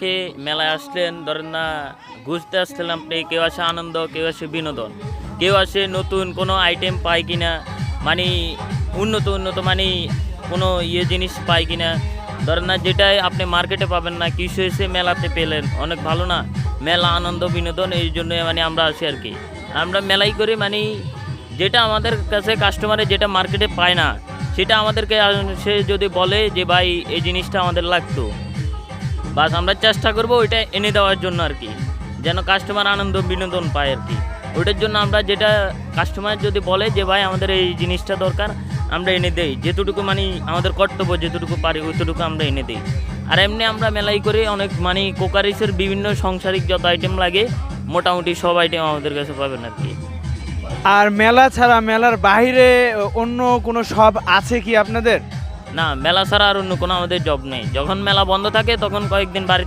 কে মেলায় আসলেন, ধরেন না ঘুরতে আসলেন আপনি, কেউ আসে আনন্দ, কেউ আসে বিনোদন, কেউ আসে নতুন কোনো আইটেম পায় কিনা, মানে উন্নত উন্নত মানে কোনো জিনিস পায় কিনা, ধরেন না যেটাই আপনি মার্কেটে পাবেন না, কিছু এসে মেলাতে পেলেন, অনেক ভালো না? মেলা আনন্দ বিনোদন, এই জন্য মানে আমরা আসি আর কি। আমরা মেলাই করি মানে যেটা আমাদের কাছে কাস্টমারে যেটা মার্কেটে পায় না, সেটা আমাদেরকে সে যদি বলে যে ভাই এই জিনিসটা আমাদের লাগতো, বাস আমরা চেষ্টা করবো ওইটা এনে দেওয়ার জন্য আর কি, যেন কাস্টমার আনন্দ বিনোদন পায় আর কি। ওইটার জন্য আমরা যেটা কাস্টমার যদি বলে যে ভাই আমাদের এই জিনিসটা দরকার, আমরা এনে দেই, যেটুকু মানে আমাদের কর্তব্য, যেটুকু পারি ওইটুকু আমরা এনে দিই। আর এমনি আমরা মেলাই করে অনেক মানে কোকারিসের বিভিন্ন সংসারিক যত আইটেম লাগে মোটামুটি সব আইটেম আমাদের কাছে পাবেন আর কি। আর মেলা ছাড়া মেলার বাইরে অন্য কোনো শপ আছে কি আপনাদের? না, মেলা ছাড়া আর অন্য কোনো আমাদের জব নেই। যখন মেলা বন্ধ থাকে তখন কয়েকদিন বাড়িতে